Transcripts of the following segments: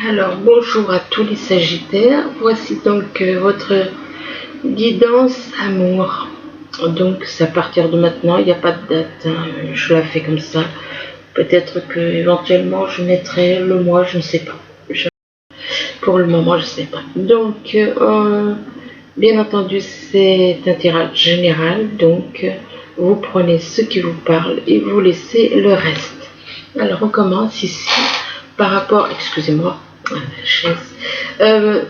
Alors bonjour à tous les Sagittaires, voici donc votre guidance amour. Donc c'est à partir de maintenant, il n'y a pas de date, hein, je la fais comme ça. Peut-être que éventuellement je mettrai le mois, je ne sais pas. Pour le moment je ne sais pas. Donc bien entendu c'est un tirage général, donc vous prenez ce qui vous parle et vous laissez le reste. Alors on commence ici par rapport, excusez-moi,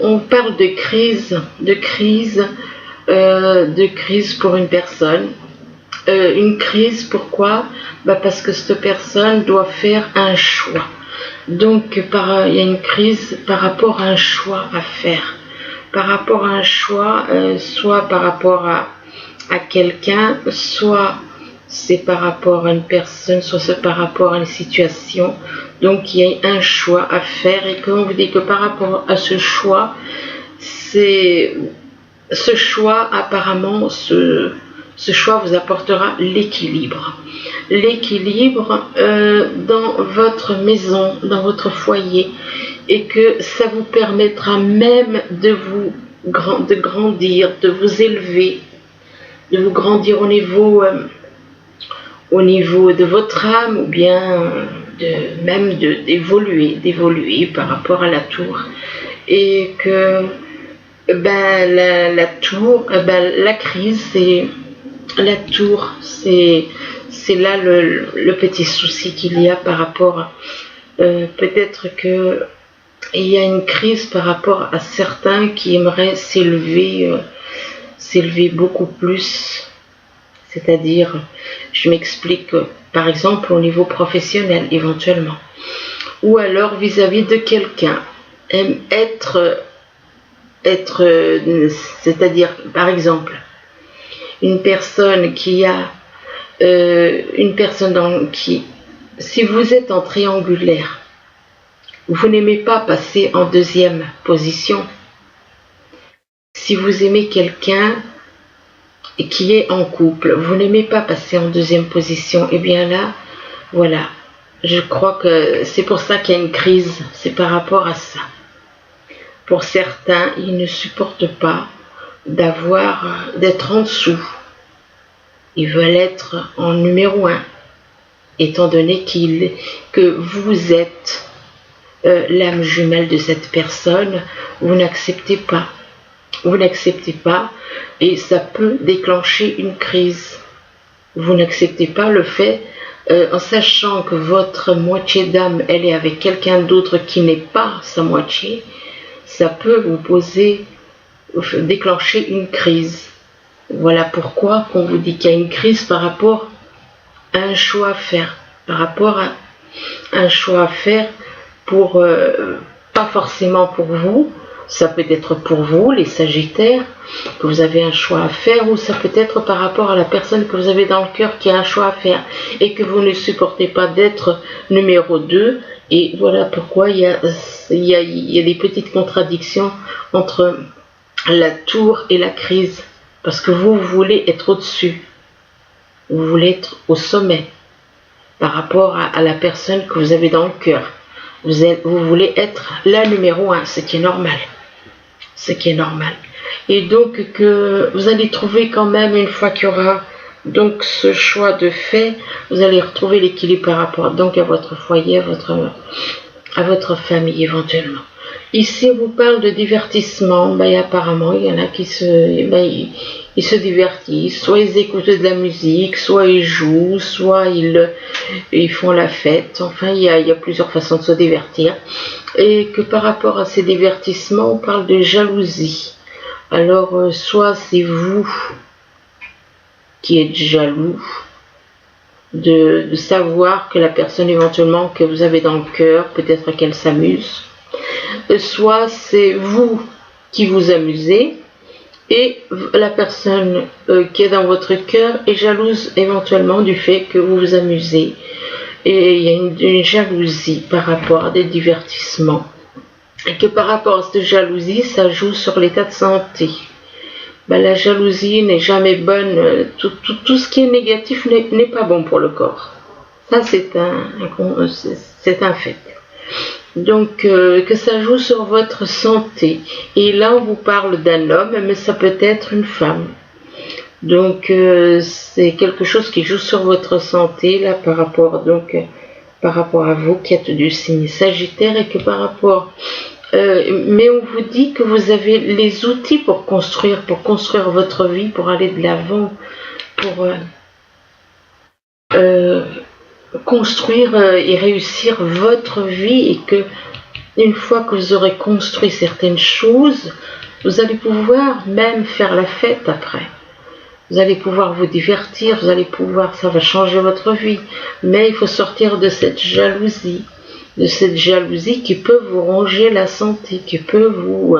on parle de crise pour une personne. Une crise, pourquoi? Parce que cette personne doit faire un choix. Donc il y a une crise par rapport à un choix à faire. Par rapport à un choix, soit par rapport à quelqu'un, soit c'est par rapport à une personne, soit c'est par rapport à une situation. Donc il y a un choix à faire, et quand on vous dit que par rapport à ce choix, apparemment, ce choix vous apportera l'équilibre. L'équilibre dans votre maison, dans votre foyer, et que ça vous permettra même de grandir, de vous élever, de vous grandir au niveau de votre âme, ou bien d'évoluer par rapport à la tour. Et que la crise, c'est la tour, c'est là le petit souci qu'il y a par rapport peut-être que il y a une crise par rapport à certains qui aimeraient s'élever beaucoup plus. C'est-à-dire, je m'explique, par exemple au niveau professionnel éventuellement, ou alors vis-à-vis de quelqu'un, c'est-à-dire par exemple une personne qui a si vous êtes en triangulaire, vous n'aimez pas passer en deuxième position. Si vous aimez quelqu'un qui est en couple, vous n'aimez pas passer en deuxième position, et bien là, voilà, je crois que c'est pour ça qu'il y a une crise, c'est par rapport à ça. Pour certains, ils ne supportent pas d'être en dessous. Ils veulent être en numéro 1, étant donné que vous êtes l'âme jumelle de cette personne. Vous n'acceptez pas. Vous n'acceptez pas, et ça peut déclencher une crise. Vous n'acceptez pas le fait, en sachant que votre moitié d'âme, elle est avec quelqu'un d'autre qui n'est pas sa moitié, ça peut déclencher une crise. Voilà pourquoi on vous dit qu'il y a une crise par rapport à un choix à faire. Par rapport à un choix à faire pour, pas forcément pour vous, ça peut être pour vous, les Sagittaires, que vous avez un choix à faire, ou ça peut être par rapport à la personne que vous avez dans le cœur qui a un choix à faire, et que vous ne supportez pas d'être numéro 2, et voilà pourquoi il y a des petites contradictions entre la tour et la crise, parce que vous voulez être au-dessus, vous voulez être au sommet, par rapport à la personne que vous avez dans le cœur. Vous voulez être la numéro 1, ce qui est normal. Ce qui est normal. Et donc que vous allez trouver quand même, une fois qu'il y aura donc ce choix de fait, vous allez retrouver l'équilibre par rapport donc à votre foyer, à votre famille éventuellement. Ici on vous parle de divertissement. Apparemment il y en a qui ils se divertissent, soit ils écoutent de la musique, soit ils jouent, soit ils font la fête. Enfin il y a plusieurs façons de se divertir, et que par rapport à ces divertissements on parle de jalousie. Alors soit c'est vous qui êtes jaloux de savoir que la personne éventuellement que vous avez dans le cœur, peut-être qu'elle s'amuse, soit c'est vous qui vous amusez, et la personne qui est dans votre cœur est jalouse éventuellement du fait que vous vous amusez. Et il y a une jalousie par rapport à des divertissements. Et que par rapport à cette jalousie, ça joue sur l'état de santé. La jalousie n'est jamais bonne. Tout ce qui est négatif n'est pas bon pour le corps. Ça, c'est un fait. Donc que ça joue sur votre santé. Et là on vous parle d'un homme, mais ça peut être une femme. Donc c'est quelque chose qui joue sur votre santé là par rapport par rapport à vous qui êtes du signe Sagittaire, et que par rapport mais on vous dit que vous avez les outils pour construire votre vie, pour aller de l'avant, pour construire et réussir votre vie, et que une fois que vous aurez construit certaines choses, vous allez pouvoir même faire la fête après. Vous allez pouvoir vous divertir, vous allez pouvoir, ça va changer votre vie. Mais il faut sortir de cette jalousie qui peut vous ronger la santé, qui peut vous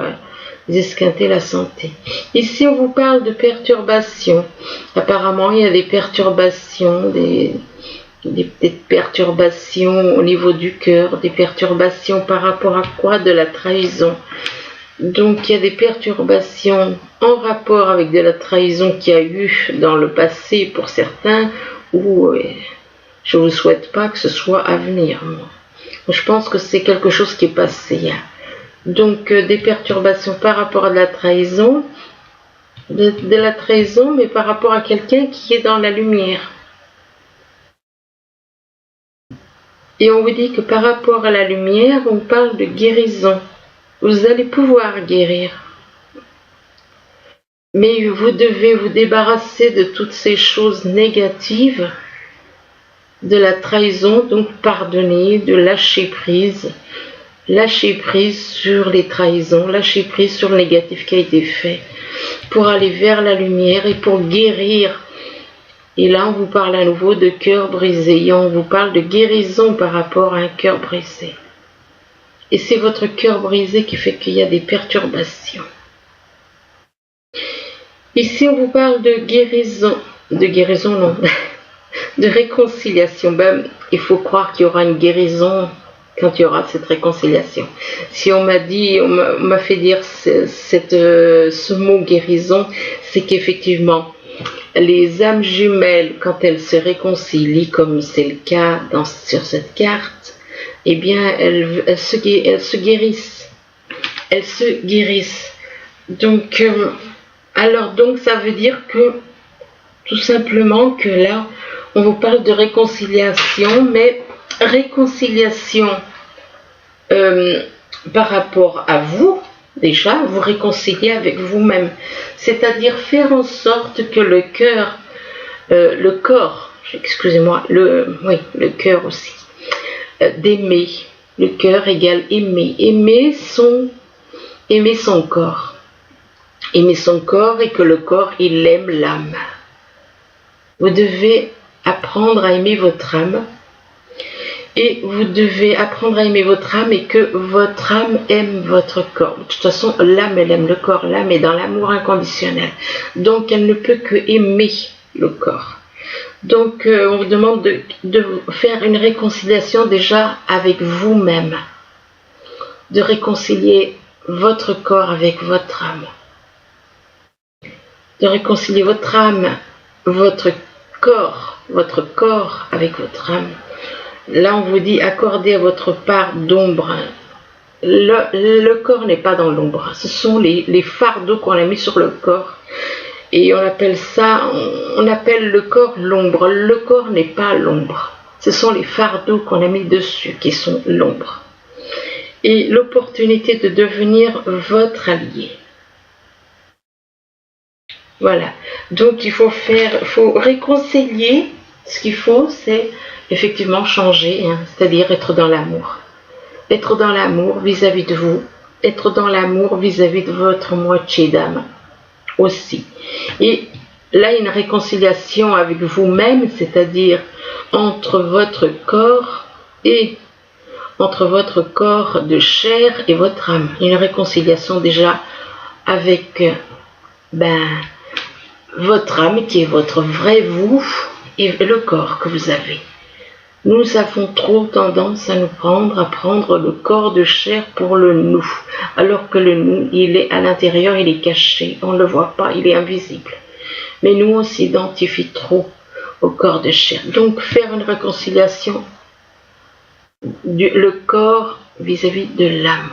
esquinter la santé. Ici, on vous parle de perturbations. Apparemment, il y a des perturbations, des perturbations au niveau du cœur, des perturbations par rapport à quoi? De la trahison. Donc il y a des perturbations en rapport avec de la trahison qu'il y a eu dans le passé pour certains, ou je ne vous souhaite pas que ce soit à venir. Je pense que c'est quelque chose qui est passé. Donc des perturbations par rapport à de la trahison, de la trahison, mais par rapport à quelqu'un qui est dans la lumière. Et on vous dit que par rapport à la lumière, on parle de guérison. Vous allez pouvoir guérir. Mais vous devez vous débarrasser de toutes ces choses négatives, de la trahison, donc pardonner, de lâcher prise sur les trahisons, lâcher prise sur le négatif qui a été fait, pour aller vers la lumière et pour guérir. Et là, on vous parle à nouveau de cœur brisé, et on vous parle de guérison par rapport à un cœur brisé. Et c'est votre cœur brisé qui fait qu'il y a des perturbations. Ici, on vous parle de guérison non, de réconciliation. Ben, il faut croire qu'il y aura une guérison quand il y aura cette réconciliation. Si on m'a fait dire ce mot guérison, c'est qu'effectivement, les âmes jumelles, quand elles se réconcilient, comme c'est le cas sur cette carte, eh bien, elles se guérissent. Elles se guérissent. Donc, donc, ça veut dire que, tout simplement, que là, on vous parle de réconciliation, mais réconciliation par rapport à vous, déjà, vous réconcilier avec vous-même. C'est-à-dire faire en sorte que le cœur, le corps, excusez-moi, le cœur aussi, d'aimer. Le cœur égale aimer. Aimer son corps. Aimer son corps, et que le corps, il aime l'âme. Vous devez apprendre à aimer votre âme. Et vous devez apprendre à aimer votre âme, et que votre âme aime votre corps. De toute façon, l'âme, elle aime le corps. L'âme est dans l'amour inconditionnel. Donc, elle ne peut que aimer le corps. Donc, on vous demande de faire une réconciliation déjà avec vous-même. De réconcilier votre corps avec votre âme. De réconcilier votre âme, votre corps avec votre âme. Là, on vous dit accorder à votre part d'ombre. Le corps n'est pas dans l'ombre. Ce sont les fardeaux qu'on a mis sur le corps. Et on appelle le corps l'ombre. Le corps n'est pas l'ombre. Ce sont les fardeaux qu'on a mis dessus qui sont l'ombre. Et l'opportunité de devenir votre allié. Voilà. Donc il faut réconcilier. Ce qu'il faut, c'est effectivement changer, c'est-à-dire être dans l'amour. Être dans l'amour vis-à-vis de vous. Être dans l'amour vis-à-vis de votre moitié d'âme. Aussi. Et là, il y a une réconciliation avec vous-même, c'est-à-dire entre votre corps de chair et votre âme. Il y a une réconciliation déjà avec votre âme qui est votre vrai vous et le corps que vous avez. Nous avons trop tendance à prendre le corps de chair pour le nous, alors que le nous, il est à l'intérieur, il est caché, on ne le voit pas, il est invisible. Mais nous, on s'identifie trop au corps de chair. Donc, faire une réconciliation, le corps vis-à-vis de l'âme.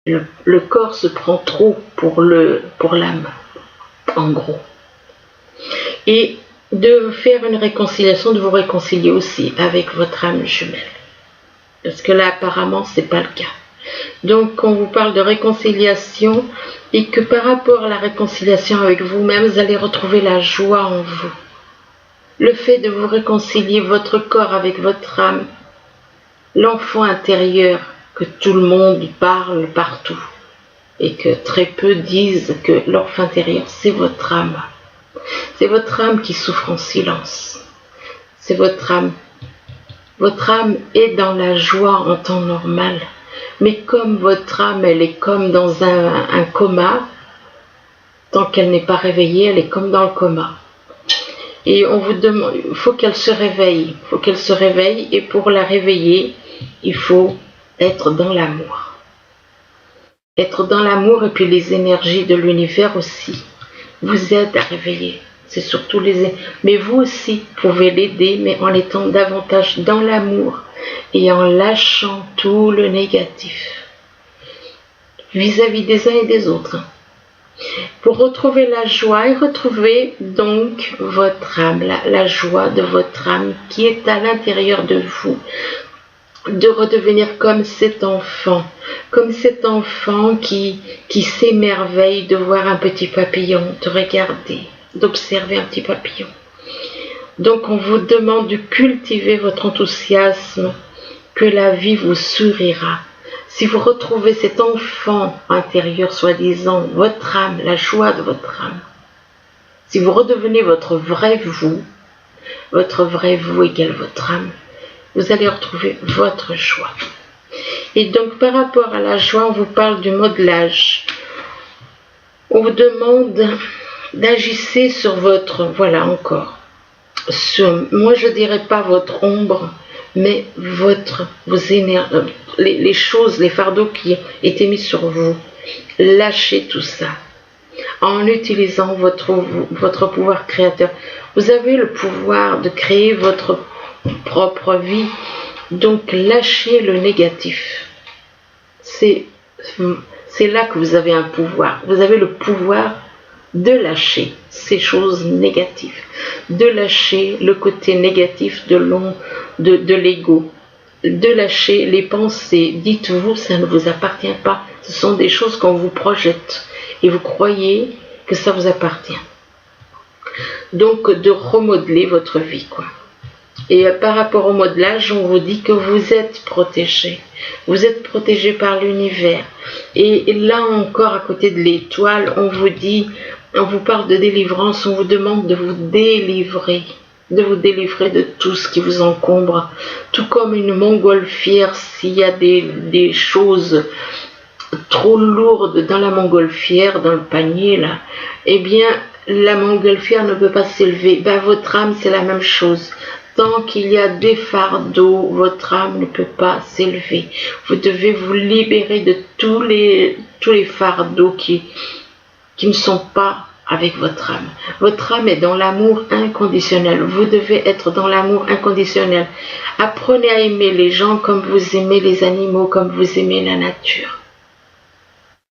Le corps se prend trop pour l'âme, en gros. Et de faire une réconciliation, de vous réconcilier aussi avec votre âme jumelle. Parce que là, apparemment, c'est pas le cas. Donc, on vous parle de réconciliation et que par rapport à la réconciliation avec vous-même, vous allez retrouver la joie en vous. Le fait de vous réconcilier votre corps avec votre âme, l'enfant intérieur que tout le monde parle partout et que très peu disent que l'enfant intérieur, c'est votre âme. C'est votre âme qui souffre en silence. C'est votre âme. Votre âme est dans la joie en temps normal. Mais comme votre âme, elle est comme dans un coma, tant qu'elle n'est pas réveillée, elle est comme dans le coma. Et on vous demande, il faut qu'elle se réveille. Il faut qu'elle se réveille et pour la réveiller, il faut être dans l'amour. Être dans l'amour et puis les énergies de l'univers aussi vous aident à réveiller. C'est surtout mais vous aussi pouvez l'aider, mais en étant davantage dans l'amour et en lâchant tout le négatif vis-à-vis des uns et des autres. Pour retrouver la joie et retrouver donc votre âme, la joie de votre âme qui est à l'intérieur de vous, de redevenir comme cet enfant qui s'émerveille de voir un petit papillon, de regarder, d'observer un petit papillon. Donc on vous demande de cultiver votre enthousiasme, que la vie vous sourira. Si vous retrouvez cet enfant intérieur, soi-disant, votre âme, la joie de votre âme, si vous redevenez votre vrai vous égale votre âme, vous allez retrouver votre joie. Et donc par rapport à la joie, on vous parle du modelage. On vous demande d'agir sur votre, voilà encore, moi je dirais pas votre ombre, mais vos énergies, les choses, les fardeaux qui étaient mis sur vous. Lâchez tout ça en utilisant votre pouvoir créateur. Vous avez le pouvoir de créer votre propre vie, donc lâchez le négatif. C'est là que vous avez un pouvoir. Vous avez le pouvoir de lâcher ces choses négatives, de lâcher le côté négatif de l'ego, de lâcher les pensées. Dites-vous, ça ne vous appartient pas. Ce sont des choses qu'on vous projette et vous croyez que ça vous appartient. Donc de remodeler votre vie, quoi. Et par rapport au modelage, on vous dit que vous êtes protégé. Vous êtes protégé par l'univers. Et là encore, à côté de l'étoile, on vous parle de délivrance, on vous demande de vous délivrer de tout ce qui vous encombre. Tout comme une montgolfière, s'il y a des choses trop lourdes dans la montgolfière, dans le panier, là, eh bien, la montgolfière ne peut pas s'élever. Votre âme, c'est la même chose. Tant qu'il y a des fardeaux, votre âme ne peut pas s'élever. Vous devez vous libérer de tous les fardeaux qui ne sont pas avec votre âme. Votre âme est dans l'amour inconditionnel. Vous devez être dans l'amour inconditionnel. Apprenez à aimer les gens comme vous aimez les animaux, comme vous aimez la nature.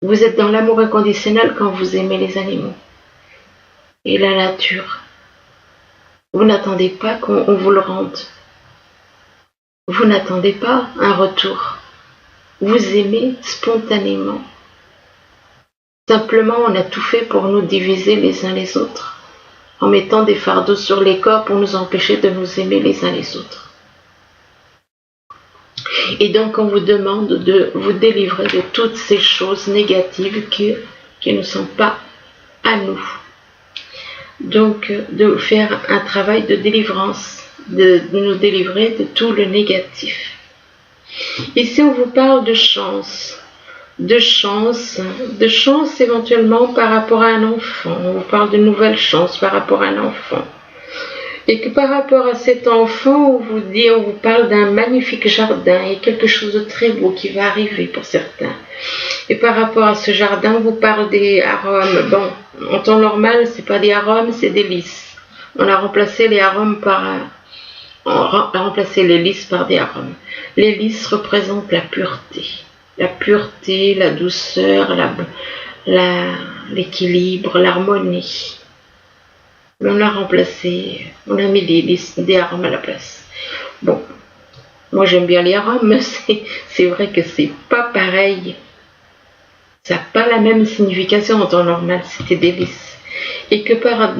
Vous êtes dans l'amour inconditionnel quand vous aimez les animaux et la nature. Vous n'attendez pas qu'on vous le rende. Vous n'attendez pas un retour. Vous aimez spontanément. Simplement, on a tout fait pour nous diviser les uns les autres, en mettant des fardeaux sur les corps pour nous empêcher de nous aimer les uns les autres. Et donc, on vous demande de vous délivrer de toutes ces choses négatives qui ne sont pas à nous. Donc, de faire un travail de délivrance, de nous délivrer de tout le négatif. Ici, on vous parle de chance éventuellement par rapport à un enfant. On vous parle de nouvelles chances par rapport à un enfant. Et que par rapport à cet enfant, on vous parle d'un magnifique jardin et quelque chose de très beau qui va arriver pour certains. Et par rapport à ce jardin, on vous parle des arômes. Bon, en temps normal, c'est pas des arômes, c'est des lys. On a remplacé les arômes remplacer les lys par des aromes. Les lys représentent la pureté, la douceur, l'équilibre, l'harmonie. On l'a remplacé, on a mis des arômes à la place. Bon, moi j'aime bien les arômes, mais c'est vrai que c'est pas pareil. Ça n'a pas la même signification en temps normal, c'était délice. Et que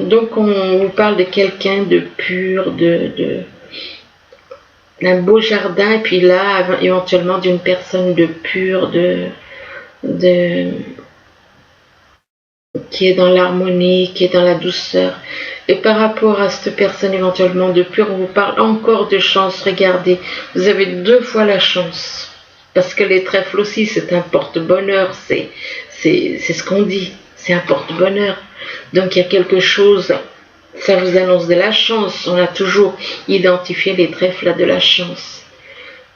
donc on vous parle de quelqu'un de pur, d'un beau jardin, et puis là, éventuellement d'une personne de pure, qui est dans l'harmonie, qui est dans la douceur. Et par rapport à cette personne éventuellement de pure, on vous parle encore de chance. Regardez, vous avez 2 fois la chance. Parce que les trèfles aussi, c'est un porte-bonheur, c'est ce qu'on dit, c'est un porte-bonheur. Donc il y a quelque chose, ça vous annonce de la chance. On a toujours identifié les trèfles à de la chance.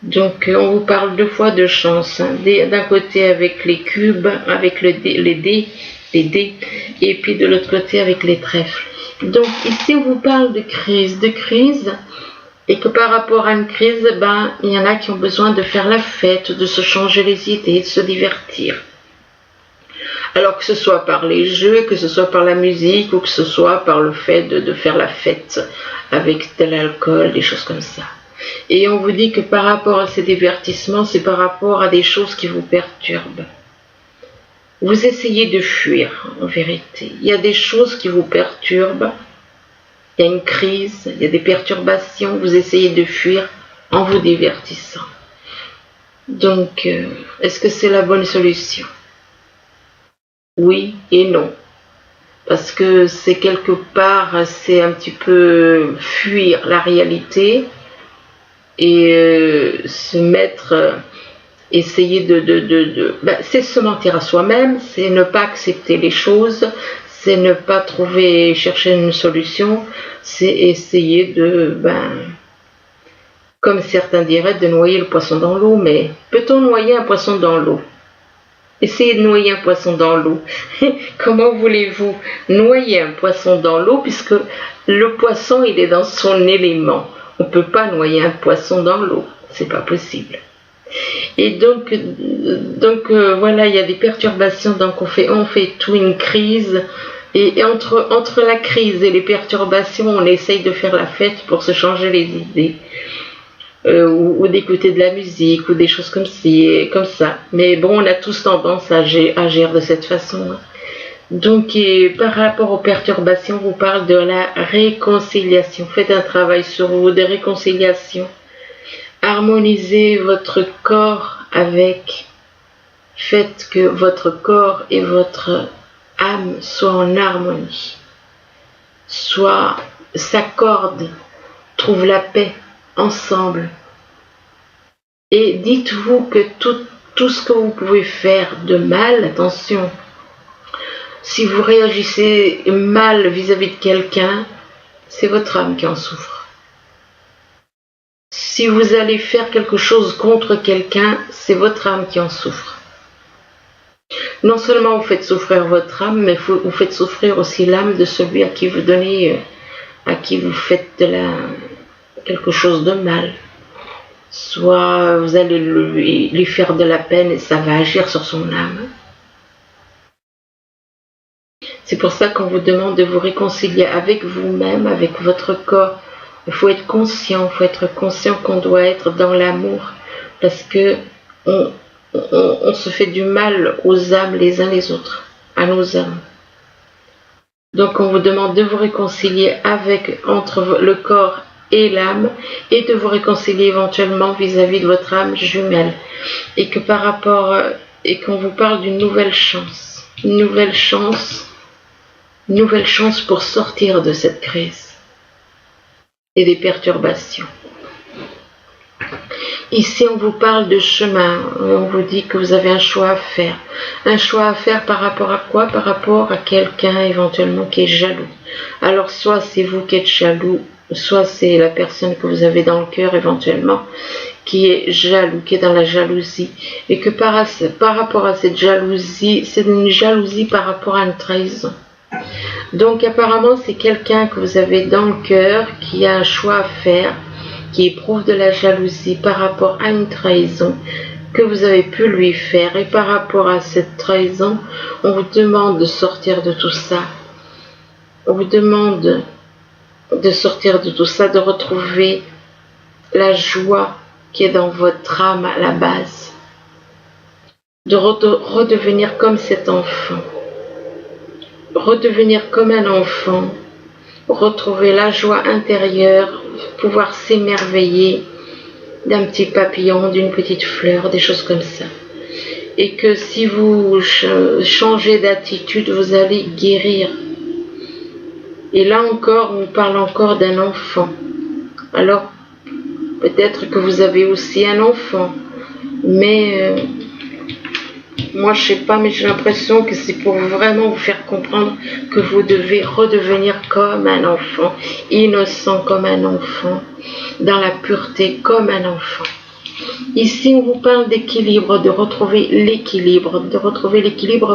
Donc on vous parle 2 fois de chance. Hein. D'un côté avec les cubes, avec les dés, et puis de l'autre côté avec les trèfles. Donc ici on vous parle de crise, et que par rapport à une crise, il y en a qui ont besoin de faire la fête, de se changer les idées, de se divertir. Alors que ce soit par les jeux, que ce soit par la musique, ou que ce soit par le fait de faire la fête avec de l'alcool, des choses comme ça. Et on vous dit que par rapport à ces divertissements, c'est par rapport à des choses qui vous perturbent. Vous essayez de fuir, en vérité. Il y a des choses qui vous perturbent. Il y a une crise, il y a des perturbations, vous essayez de fuir en vous divertissant. Donc, est-ce que c'est la bonne solution? Oui et non. Parce que c'est quelque part, c'est un petit peu fuir la réalité et se mettre, essayer c'est se mentir à soi-même, c'est ne pas accepter les choses, c'est ne pas chercher une solution, c'est essayer comme certains diraient, de noyer le poisson dans l'eau. Mais peut-on noyer un poisson dans l'eau? Essayez de noyer un poisson dans l'eau. Comment voulez-vous noyer un poisson dans l'eau, puisque le poisson, il est dans son élément. On ne peut pas noyer un poisson dans l'eau, c'est pas possible. Et donc voilà, il y a des perturbations, donc on fait tout une crise. Et entre la crise et les perturbations, on essaye de faire la fête pour se changer les idées, ou d'écouter de la musique, ou des choses comme ça. Mais bon, on a tous tendance à agir de cette façon. Donc, par rapport aux perturbations, on vous parle de la réconciliation. Faites un travail sur vous de réconciliation. Harmonisez votre corps faites que votre corps et votre âme soient en harmonie, s'accordent, trouvent la paix ensemble. Et dites-vous que tout ce que vous pouvez faire de mal, attention, si vous réagissez mal vis-à-vis de quelqu'un, c'est votre âme qui en souffre. Si vous allez faire quelque chose contre quelqu'un, c'est votre âme qui en souffre. Non seulement vous faites souffrir votre âme, mais vous faites souffrir aussi l'âme de celui à qui vous donnez, à qui vous faites quelque chose de mal. Soit vous allez lui faire de la peine et ça va agir sur son âme. C'est pour ça qu'on vous demande de vous réconcilier avec vous-même, avec votre corps. Il faut être conscient qu'on doit être dans l'amour, parce que on se fait du mal aux âmes les uns les autres, à nos âmes. Donc on vous demande de vous réconcilier entre le corps et l'âme, et de vous réconcilier éventuellement vis-à-vis de votre âme jumelle, et que et qu'on vous parle d'une nouvelle chance pour sortir de cette crise et des perturbations. Ici, on vous parle de chemin. On vous dit que vous avez un choix à faire. Un choix à faire par rapport à quoi? Par rapport à quelqu'un éventuellement qui est jaloux. Alors, soit c'est vous qui êtes jaloux, soit c'est la personne que vous avez dans le cœur éventuellement qui est jaloux, qui est dans la jalousie. Et que par rapport à cette jalousie, c'est une jalousie par rapport à une trahison. Donc apparemment, c'est quelqu'un que vous avez dans le cœur qui a un choix à faire. qui éprouve de la jalousie par rapport à une trahison que vous avez pu lui faire. Et par rapport à cette trahison, on vous demande de sortir de tout ça. On vous demande de sortir de tout ça, de retrouver la joie qui est dans votre âme à la base. De redevenir comme cet enfant. Redevenir comme un enfant. Retrouver la joie intérieure, pouvoir s'émerveiller d'un petit papillon, d'une petite fleur, des choses comme ça. Et que si vous changez d'attitude, vous allez guérir. Et là encore, on parle encore d'un enfant. Alors, peut-être que vous avez aussi un enfant. Mais, moi je sais pas, mais j'ai l'impression que c'est pour vraiment vous faire comprendre que vous devez redevenir comme un enfant. Innocent comme un enfant. Dans la pureté comme un enfant. Ici, on vous parle d'équilibre, de retrouver l'équilibre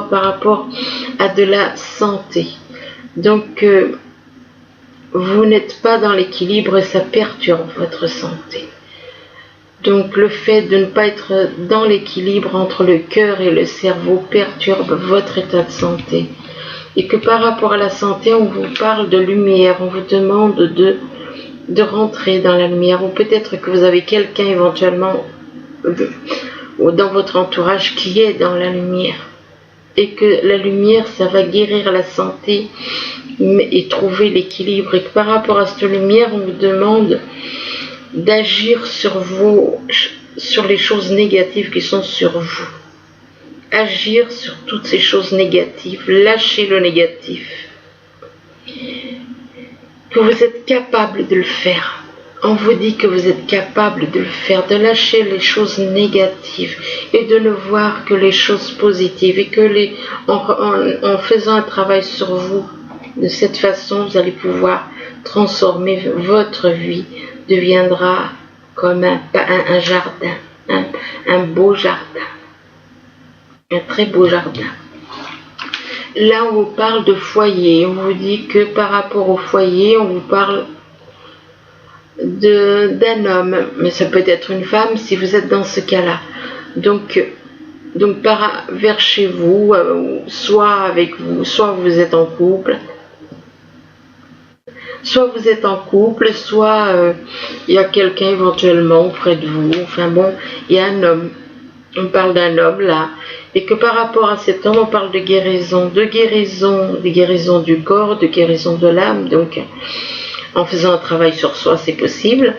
par rapport à de la santé. Donc, vous n'êtes pas dans l'équilibre et ça perturbe votre santé. Donc, le fait de ne pas être dans l'équilibre entre le cœur et le cerveau perturbe votre état de santé. Et que par rapport à la santé, on vous parle de lumière, on vous demande de rentrer dans la lumière, ou peut-être que vous avez quelqu'un éventuellement dans votre entourage qui est dans la lumière, et que la lumière, ça va guérir la santé et trouver l'équilibre, et que par rapport à cette lumière, on vous demande d'agir sur les choses négatives qui sont sur vous. Agir sur toutes ces choses négatives, lâcher le négatif. Que vous êtes capable de le faire. On vous dit que vous êtes capable de le faire, de lâcher les choses négatives et de ne voir que les choses positives, et que en faisant un travail sur vous, de cette façon, vous allez pouvoir transformer votre vie, deviendra comme un jardin, un beau jardin, un très beau jardin. Là, on vous parle de foyer. On vous dit que par rapport au foyer, on vous parle d'un homme, mais ça peut être une femme si vous êtes dans ce cas-là. Donc vers chez vous, soit avec vous, soit vous êtes en couple. Soit vous êtes en couple, soit il y a quelqu'un éventuellement près de vous. Enfin bon, il y a un homme. On parle d'un homme là. Et que par rapport à cet homme, on parle de guérison, de guérison du corps, de guérison de l'âme. Donc, en faisant un travail sur soi, c'est possible.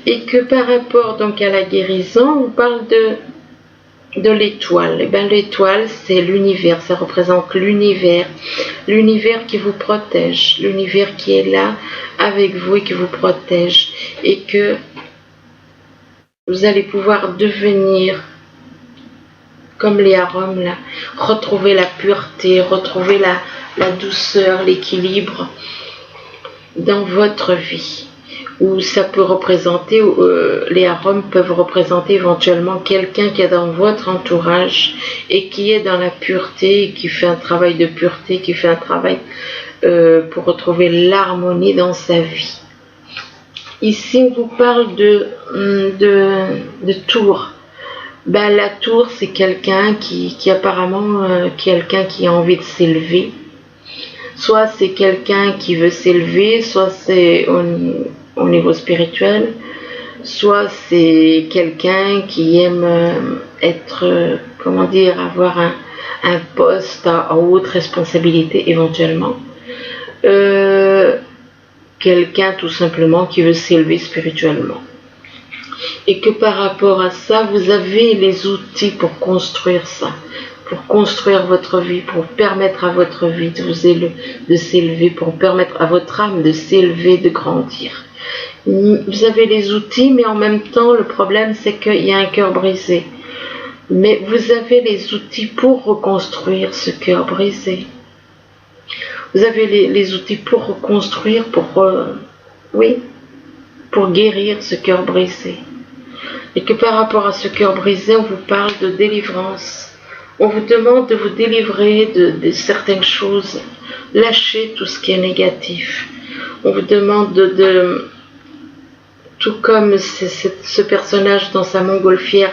Et que par rapport donc à la guérison, on parle de l'étoile. Et bien l'étoile, c'est l'univers, ça représente l'univers qui vous protège, l'univers qui est là avec vous et qui vous protège. Et que vous allez pouvoir devenir comme les arômes là, retrouver la pureté, retrouver la douceur, l'équilibre dans votre vie. Ou ça peut représenter, les arômes peuvent représenter éventuellement quelqu'un qui est dans votre entourage et qui est dans la pureté, qui fait un travail de pureté, qui fait un travail pour retrouver l'harmonie dans sa vie. Ici, on vous parle de tour. Ben, la tour, c'est quelqu'un qui apparemment, quelqu'un qui a envie de s'élever. Soit c'est quelqu'un qui veut s'élever, soit c'est au niveau spirituel, soit c'est quelqu'un qui aime être, avoir un poste à haute responsabilité éventuellement. Quelqu'un tout simplement qui veut s'élever spirituellement. Et que par rapport à ça, vous avez les outils pour construire ça, pour construire votre vie, pour permettre à votre vie de s'élever, pour permettre à votre âme de s'élever, de grandir. Vous avez les outils, mais en même temps, le problème, c'est qu'il y a un cœur brisé. Mais vous avez les outils pour reconstruire ce cœur brisé. Vous avez les outils pour reconstruire, pour guérir ce cœur brisé. Et que par rapport à ce cœur brisé, on vous parle de délivrance. On vous demande de vous délivrer de certaines choses. Lâchez tout ce qui est négatif. On vous demande tout comme ce personnage dans sa montgolfière,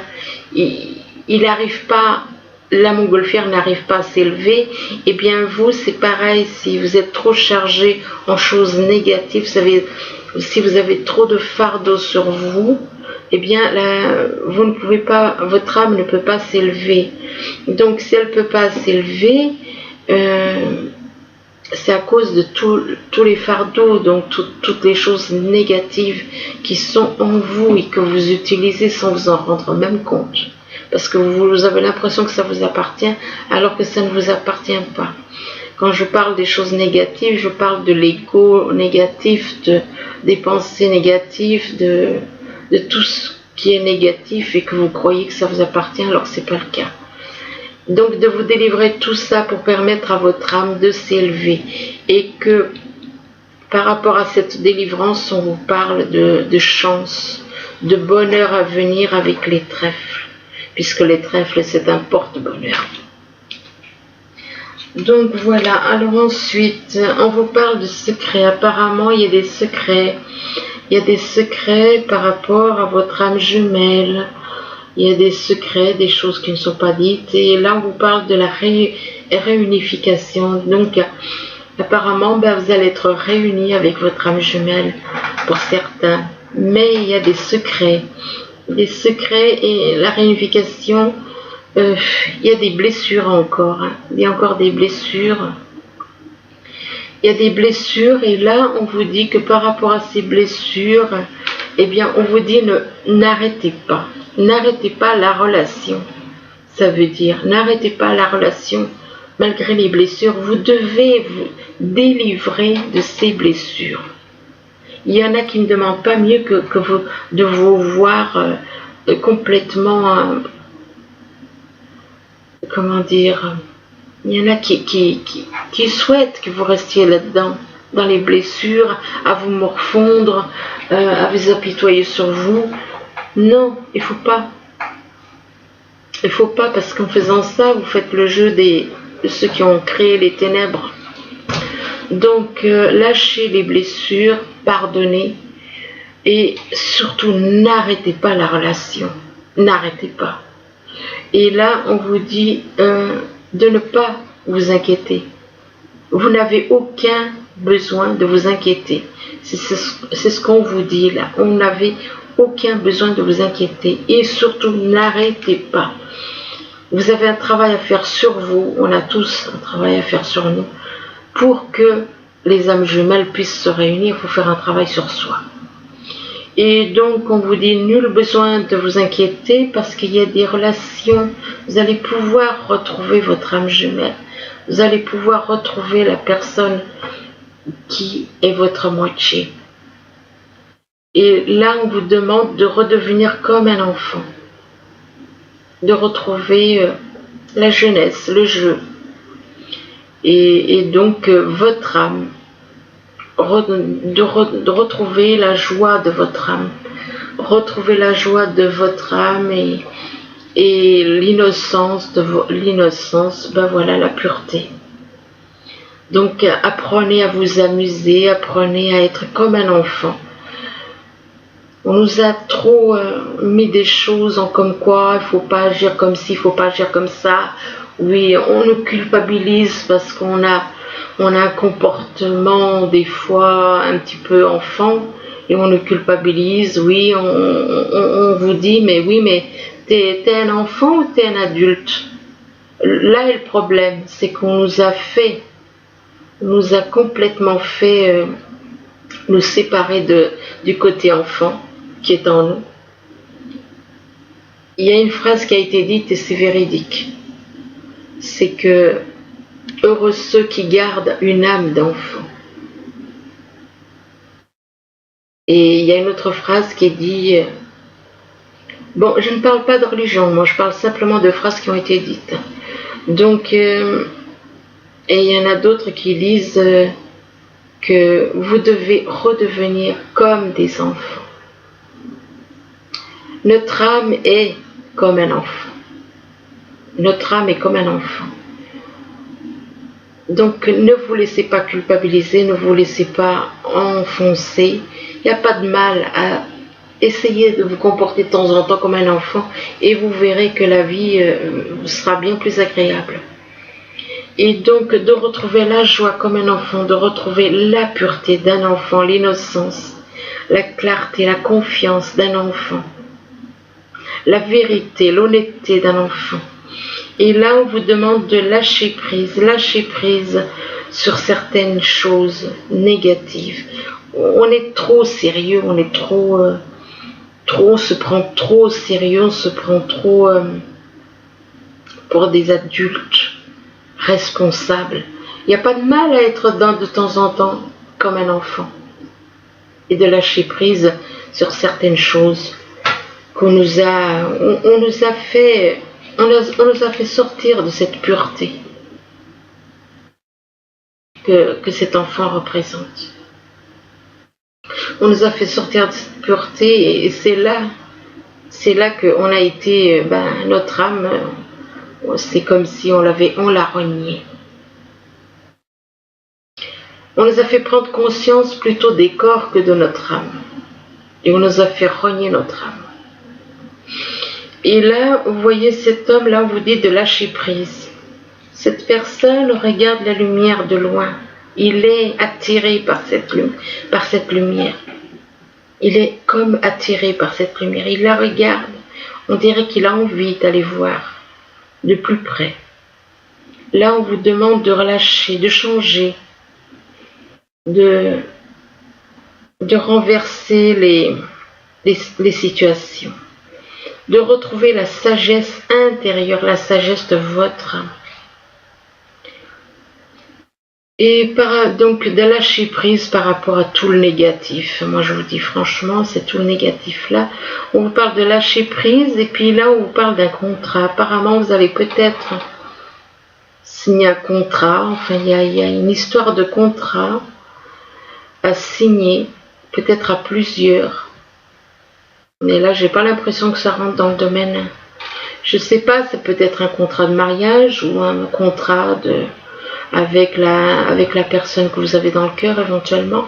il n'arrive pas, la montgolfière n'arrive pas à s'élever, et bien vous c'est pareil, si vous êtes trop chargé en choses négatives, si vous avez trop de fardeau sur vous, eh bien là, vous ne pouvez pas, votre âme ne peut pas s'élever. Donc si elle ne peut pas s'élever, c'est à cause de tous les fardeaux, donc toutes les choses négatives qui sont en vous et que vous utilisez sans vous en rendre même compte. Parce que vous avez l'impression que ça vous appartient alors que ça ne vous appartient pas. Quand je parle des choses négatives, je parle de l'ego négatif, des pensées négatives, de tout ce qui est négatif et que vous croyez que ça vous appartient alors que ce n'est pas le cas. Donc de vous délivrer tout ça pour permettre à votre âme de s'élever. Et que par rapport à cette délivrance, on vous parle de chance, de bonheur à venir avec les trèfles. Puisque les trèfles c'est un porte-bonheur. Donc voilà, alors ensuite, on vous parle de secrets. Apparemment, il y a des secrets. Il y a des secrets par rapport à votre âme jumelle. Il y a des secrets, des choses qui ne sont pas dites. Et là, on vous parle de la réunification. Donc, apparemment, vous allez être réunis avec votre âme jumelle pour certains. Mais il y a des secrets. Des secrets et la réunification, il y a des blessures encore. Il y a encore des blessures. Il y a des blessures et là, on vous dit que par rapport à ces blessures, eh bien, on vous dit n'arrêtez pas. N'arrêtez pas la relation. Ça veut dire, n'arrêtez pas la relation malgré les blessures. Vous devez vous délivrer de ces blessures. Il y en a qui ne demandent pas mieux que vous, de vous voir complètement, comment dire, il y en a qui souhaitent que vous restiez là-dedans, dans les blessures, à vous morfondre, à vous apitoyer sur vous. Non, il ne faut pas. Il ne faut pas parce qu'en faisant ça, vous faites le jeu de ceux qui ont créé les ténèbres. Donc, lâchez les blessures, pardonnez et surtout n'arrêtez pas la relation. N'arrêtez pas. Et là, on vous dit de ne pas vous inquiéter. Vous n'avez aucun besoin de vous inquiéter. C'est ce qu'on vous dit là. On n'avait aucun besoin de vous inquiéter. Et surtout, n'arrêtez pas. Vous avez un travail à faire sur vous. On a tous un travail à faire sur nous. Pour que les âmes jumelles puissent se réunir, il faut faire un travail sur soi. Et donc, on vous dit nul besoin de vous inquiéter parce qu'il y a des relations. Vous allez pouvoir retrouver votre âme jumelle. Vous allez pouvoir retrouver la personne qui est votre moitié. Et là, on vous demande de redevenir comme un enfant. De retrouver la jeunesse, le jeu. Et donc, votre âme. De retrouver la joie de votre âme. Retrouver la joie de votre âme et l'innocence, voilà, la pureté. Donc, apprenez à vous amuser, apprenez à être comme un enfant. On nous a trop mis des choses en comme quoi il ne faut pas agir comme ci, il ne faut pas agir comme ça. Oui, on nous culpabilise parce qu'on a un comportement des fois un petit peu enfant et on nous culpabilise. Oui, on vous dit, mais oui, mais t'es un enfant ou t'es un adulte? Là est le problème, c'est qu'on nous a complètement fait nous séparer du côté enfant qui est en nous. Il y a une phrase qui a été dite et c'est véridique. C'est que heureux ceux qui gardent une âme d'enfant. Et il y a une autre phrase qui dit, bon, je ne parle pas de religion, moi je parle simplement de phrases qui ont été dites. Donc, et il y en a d'autres qui disent que vous devez redevenir comme des enfants. Notre âme est comme un enfant. Notre âme est comme un enfant. Donc ne vous laissez pas culpabiliser, ne vous laissez pas enfoncer. Il n'y a pas de mal essayez de vous comporter de temps en temps comme un enfant et vous verrez que la vie sera bien plus agréable. Et donc de retrouver la joie comme un enfant, de retrouver la pureté d'un enfant, l'innocence, la clarté, la confiance d'un enfant, la vérité, l'honnêteté d'un enfant. Et là, on vous demande de lâcher prise sur certaines choses négatives. On est trop sérieux, on est on se prend trop au sérieux, on se prend trop pour des adultes responsables. Il n'y a pas de mal à être de temps en temps comme un enfant et de lâcher prise sur certaines choses qu'on nous a, on nous a fait sortir de cette pureté que cet enfant représente. On nous a fait sortir de cette pureté et c'est là qu'on a été, notre âme, c'est comme si on l'a renié. On nous a fait prendre conscience plutôt des corps que de notre âme. Et on nous a fait renier notre âme. Et là, vous voyez cet homme-là, on vous dit de lâcher prise. Cette personne regarde la lumière de loin. Il est attiré par cette lumière. Il est comme attiré par cette lumière. Il la regarde. On dirait qu'il a envie d'aller voir de plus près. Là, on vous demande de relâcher, de changer, de renverser les situations, de retrouver la sagesse intérieure, la sagesse de votre âme. Et donc de lâcher prise par rapport à tout le négatif. Moi je vous dis franchement, c'est tout le négatif là. On vous parle de lâcher prise et puis là on vous parle d'un contrat. Apparemment vous avez peut-être signé un contrat, enfin il y a une histoire de contrat à signer, peut-être à plusieurs. Mais là j'ai pas l'impression que ça rentre dans le domaine. Je sais pas, c'est peut-être un contrat de mariage ou un contrat avec la personne que vous avez dans le cœur éventuellement.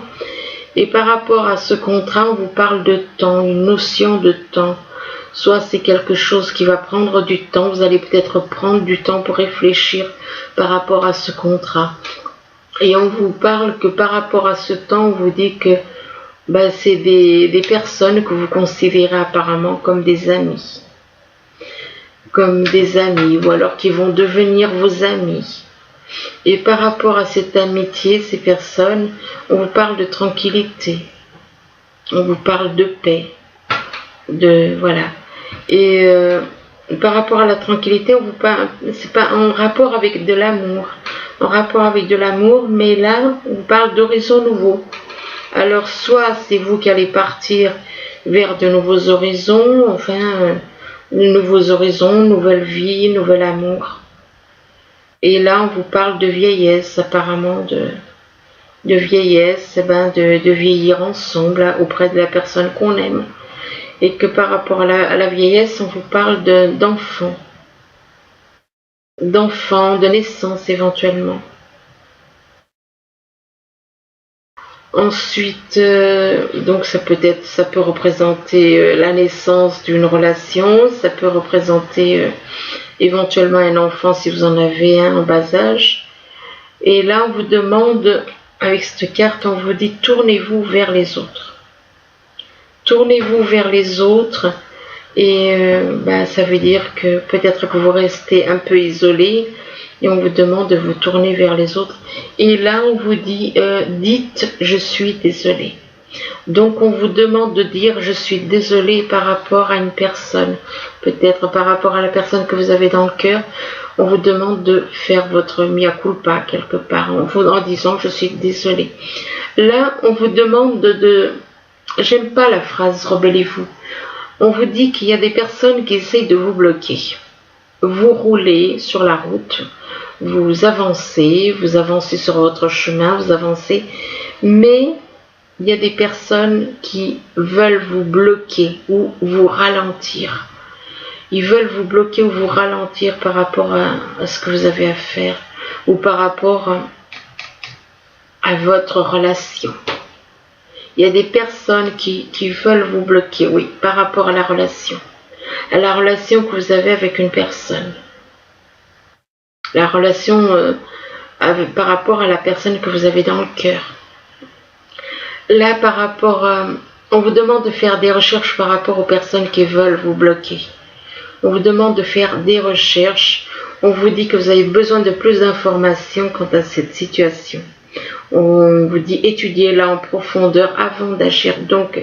Et par rapport à ce contrat, on vous parle de temps, une notion de temps. Soit c'est quelque chose qui va prendre du temps, vous allez peut-être prendre du temps pour réfléchir par rapport à ce contrat. Et on vous parle que par rapport à ce temps, on vous dit que c'est des personnes que vous considérez apparemment comme des amis. Comme des amis, ou alors qui vont devenir vos amis. Et par rapport à cette amitié, ces personnes, on vous parle de tranquillité, on vous parle de paix, voilà. Et par rapport à la tranquillité, on vous parle, c'est pas en rapport avec de l'amour, mais là, on vous parle d'horizons nouveaux. Alors soit c'est vous qui allez partir vers de nouveaux horizons, nouvelle vie, nouvel amour. Et là, on vous parle de vieillesse, apparemment, de vieillesse, de vieillir ensemble auprès de la personne qu'on aime. Et que par rapport à la vieillesse, on vous parle d'enfants, de naissance éventuellement. Ensuite, donc ça peut représenter la naissance d'une relation, ça peut représenter éventuellement un enfant si vous en avez un en bas âge. Et là, on vous demande, avec cette carte, on vous dit tournez-vous vers les autres. Tournez-vous vers les autres et ça veut dire que peut-être que vous restez un peu isolé et on vous demande de vous tourner vers les autres. Et là, on vous dit, dites je suis désolé. Donc on vous demande de dire je suis désolé par rapport à une personne, peut-être par rapport à la personne que vous avez dans le cœur. On vous demande de faire votre mea culpa quelque part en disant je suis désolé. Là on vous demande j'aime pas la phrase rebellez-vous. On vous dit qu'il y a des personnes qui essayent de vous bloquer. Vous roulez sur la route, vous avancez sur votre chemin, vous avancez, mais il y a des personnes qui veulent vous bloquer ou vous ralentir. Ils veulent vous bloquer ou vous ralentir par rapport à ce que vous avez à faire ou par rapport à votre relation. Il y a des personnes qui veulent vous bloquer, oui, par rapport à la relation. À la relation que vous avez avec une personne. La relation par rapport à la personne que vous avez dans le cœur. Là, par rapport on vous demande de faire des recherches par rapport aux personnes qui veulent vous bloquer. On vous demande de faire des recherches. On vous dit que vous avez besoin de plus d'informations quant à cette situation. On vous dit étudiez-la en profondeur avant d'agir. Donc,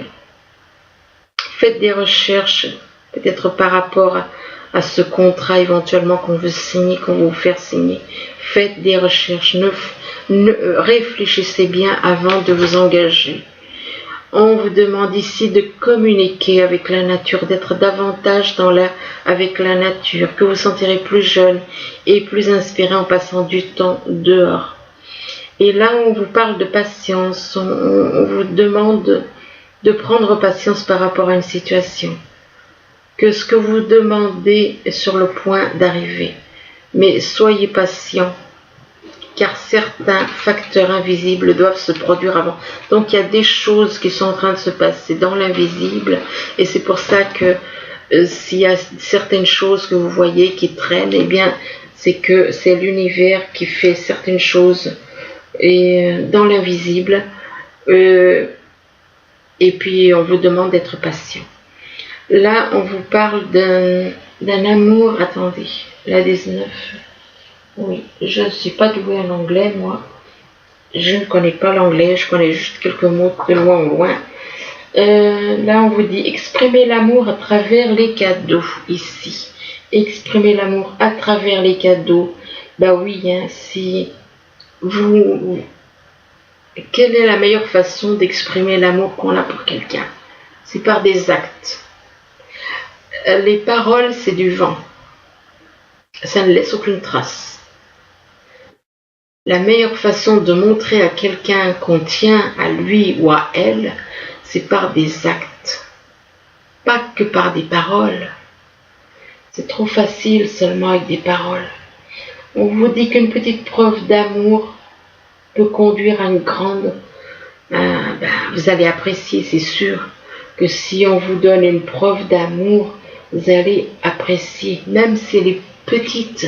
faites des recherches, peut-être par rapport à ce contrat éventuellement qu'on veut signer, qu'on va vous faire signer. Faites des recherches. Réfléchissez bien avant de vous engager. On vous demande ici de communiquer avec la nature, d'être davantage avec la nature, que vous sentirez plus jeune et plus inspiré en passant du temps dehors. Et là, on vous parle de patience, on vous demande de prendre patience par rapport à une situation. Que ce que vous demandez est sur le point d'arriver. Mais soyez patient, car certains facteurs invisibles doivent se produire avant. Donc il y a des choses qui sont en train de se passer dans l'invisible, et c'est pour ça que s'il y a certaines choses que vous voyez qui traînent, eh bien c'est que c'est l'univers qui fait certaines choses dans l'invisible, et puis on vous demande d'être patient. Là on vous parle d'un amour, attendez, la 19. Oui, je ne suis pas douée en anglais, moi. Je ne connais pas l'anglais, je connais juste quelques mots de loin en loin. Là, on vous dit exprimer l'amour à travers les cadeaux, ici. Exprimer l'amour à travers les cadeaux. Bah oui, hein, si vous... Quelle est la meilleure façon d'exprimer l'amour qu'on a pour quelqu'un? C'est par des actes. Les paroles, c'est du vent. Ça ne laisse aucune trace. La meilleure façon de montrer à quelqu'un qu'on tient à lui ou à elle, c'est par des actes, pas que par des paroles. C'est trop facile seulement avec des paroles. On vous dit qu'une petite preuve d'amour peut conduire à une grande... vous allez apprécier, c'est sûr, que si on vous donne une preuve d'amour, vous allez apprécier, même si elle est petite,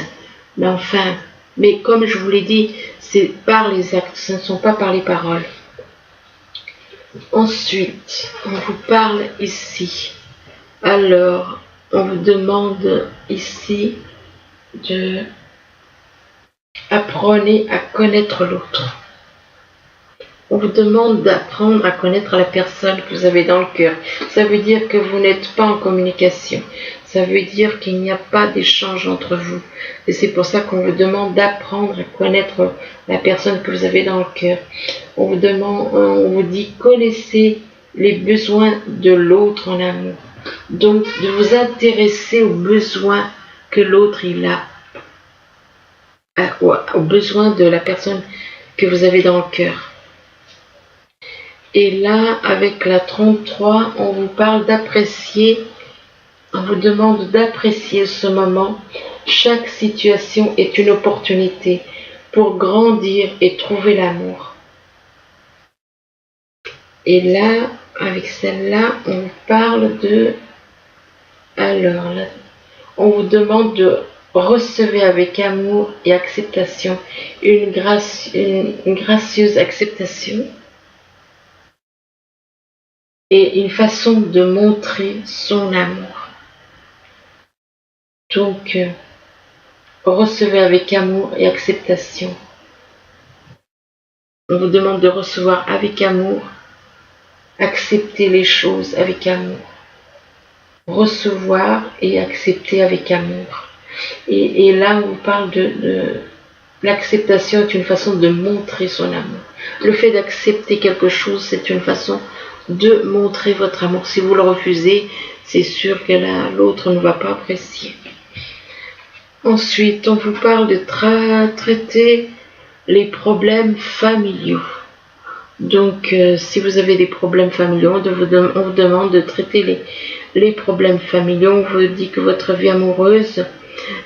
mais enfin... Mais comme je vous l'ai dit, c'est par les actes, ce ne sont pas par les paroles. Ensuite, on vous parle ici. Alors, on vous demande ici de apprenez à connaître l'autre. On vous demande d'apprendre à connaître la personne que vous avez dans le cœur. Ça veut dire que vous n'êtes pas en communication. Ça veut dire qu'il n'y a pas d'échange entre vous. Et c'est pour ça qu'on vous demande d'apprendre à connaître la personne que vous avez dans le cœur. On vous dit, connaissez les besoins de l'autre en amour. Donc, de vous intéresser aux besoins que l'autre il a. Aux besoins de la personne que vous avez dans le cœur. Et là, avec la 33, on vous parle d'apprécier. On vous demande d'apprécier ce moment. Chaque situation est une opportunité pour grandir et trouver l'amour. Et là, avec celle-là, on vous parle de... Alors, là, on vous demande de recevoir avec amour et acceptation une gracieuse acceptation et une façon de montrer son amour. Donc, recevez avec amour et acceptation. On vous demande de recevoir avec amour, accepter les choses avec amour. Recevoir et accepter avec amour. Et là, on vous parle de l'acceptation est une façon de montrer son amour. Le fait d'accepter quelque chose, c'est une façon de montrer votre amour. Si vous le refusez, c'est sûr que l'autre ne va pas apprécier. Ensuite, on vous parle de traiter les problèmes familiaux. Donc, si vous avez des problèmes familiaux, on vous demande de traiter les problèmes familiaux. On vous dit que votre vie amoureuse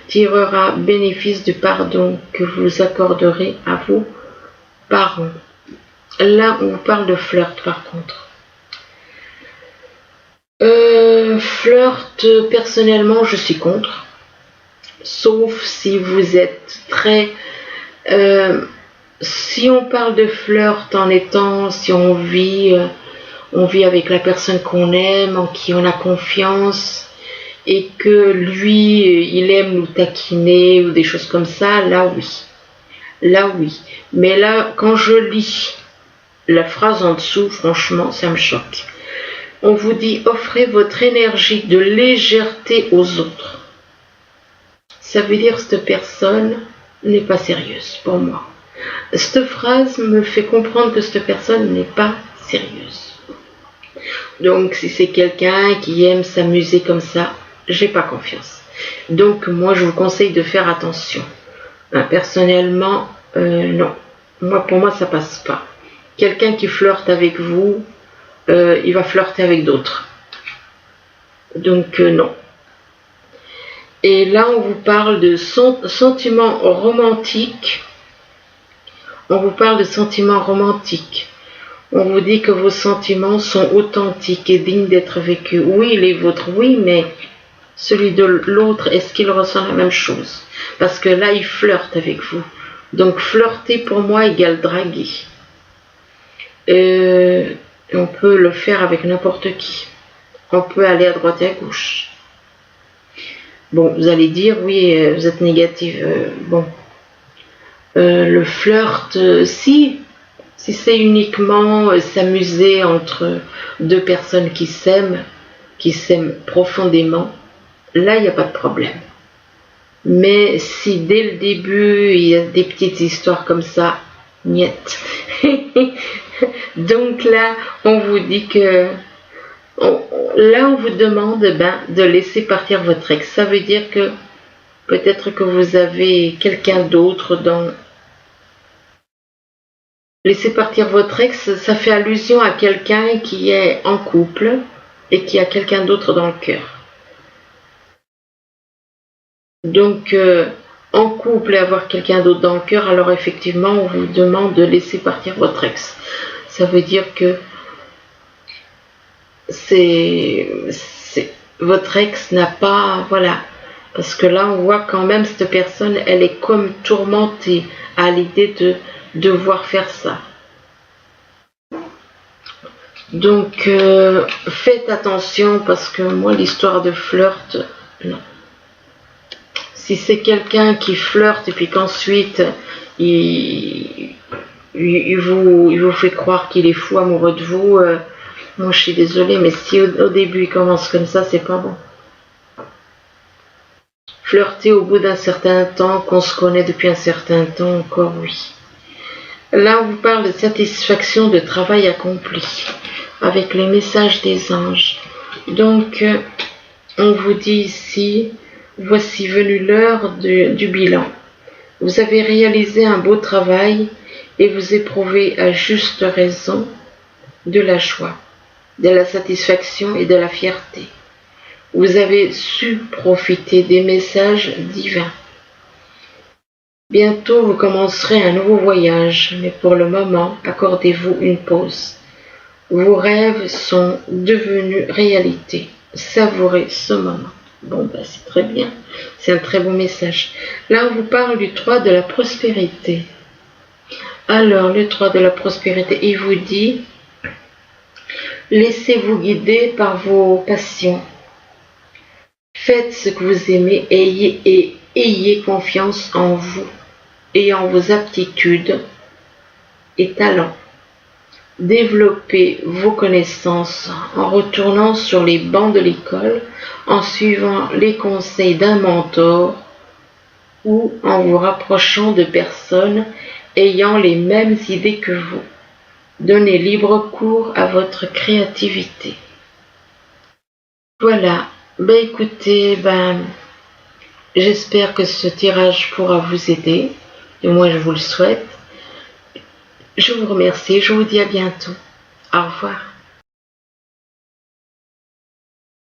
tirera bénéfice du pardon que vous accorderez à vos parents. Là, on vous parle de flirt par contre. Flirt, personnellement, je suis contre. Sauf si vous êtes très... si on parle de flirt en étant... Si on vit avec la personne qu'on aime, en qui on a confiance, et que lui, il aime nous taquiner ou des choses comme ça, là oui. Là oui. Mais là, quand je lis la phrase en dessous, franchement, ça me choque. On vous dit, offrez votre énergie de légèreté aux autres. Ça veut dire que cette personne n'est pas sérieuse pour moi. Cette phrase me fait comprendre que cette personne n'est pas sérieuse. Donc si c'est quelqu'un qui aime s'amuser comme ça, j'ai pas confiance. Donc moi je vous conseille de faire attention. Personnellement, non. Pour moi ça passe pas. Quelqu'un qui flirte avec vous, il va flirter avec d'autres. Donc non. Et là, on vous parle de sentiments romantiques. On vous parle de sentiments romantiques. On vous dit que vos sentiments sont authentiques et dignes d'être vécus. Oui, les vôtres, oui, mais celui de l'autre, est-ce qu'il ressent la même chose? Parce que là, il flirte avec vous. Donc, flirter pour moi égale draguer. On peut le faire avec n'importe qui. On peut aller à droite et à gauche. Bon, vous allez dire, oui, vous êtes négatif. Bon, le flirt, si c'est uniquement s'amuser entre deux personnes qui s'aiment profondément, là, il n'y a pas de problème. Mais si dès le début, il y a des petites histoires comme ça, niet. Donc là, on vous dit que... Là, on vous demande de laisser partir votre ex. Ça veut dire que peut-être que vous avez quelqu'un d'autre dans... Laisser partir votre ex, ça fait allusion à quelqu'un qui est en couple et qui a quelqu'un d'autre dans le cœur. Donc, en couple et avoir quelqu'un d'autre dans le cœur, alors effectivement, on vous demande de laisser partir votre ex. Ça veut dire que votre ex n'a pas, voilà, parce que là on voit quand même cette personne, elle est comme tourmentée à l'idée de devoir faire ça. Donc faites attention, parce que moi l'histoire de flirt, non. Si c'est quelqu'un qui flirte et puis qu'ensuite il vous fait croire qu'il est fou amoureux de vous, moi je suis désolée, mais si au début il commence comme ça, c'est pas bon. Flirter au bout d'un certain temps, qu'on se connaît depuis un certain temps, encore oui. Là on vous parle de satisfaction de travail accompli, avec les messages des anges. Donc on vous dit ici, voici venue l'heure du bilan. Vous avez réalisé un beau travail et vous éprouvez à juste raison de la joie, de la satisfaction et de la fierté. Vous avez su profiter des messages divins. Bientôt vous commencerez un nouveau voyage, mais pour le moment, accordez-vous une pause. Vos rêves sont devenus réalité. Savourez ce moment. Bon, c'est très bien. C'est un très beau message. Là, on vous parle du 3 de la prospérité. Alors, le 3 de la prospérité, il vous dit, laissez-vous guider par vos passions. Faites ce que vous aimez et ayez confiance en vous et en vos aptitudes et talents. Développez vos connaissances en retournant sur les bancs de l'école, en suivant les conseils d'un mentor ou en vous rapprochant de personnes ayant les mêmes idées que vous. Donnez libre cours à votre créativité. Voilà. Écoutez, j'espère que ce tirage pourra vous aider, et moi je vous le souhaite. Je vous remercie, je vous dis à bientôt. Au revoir.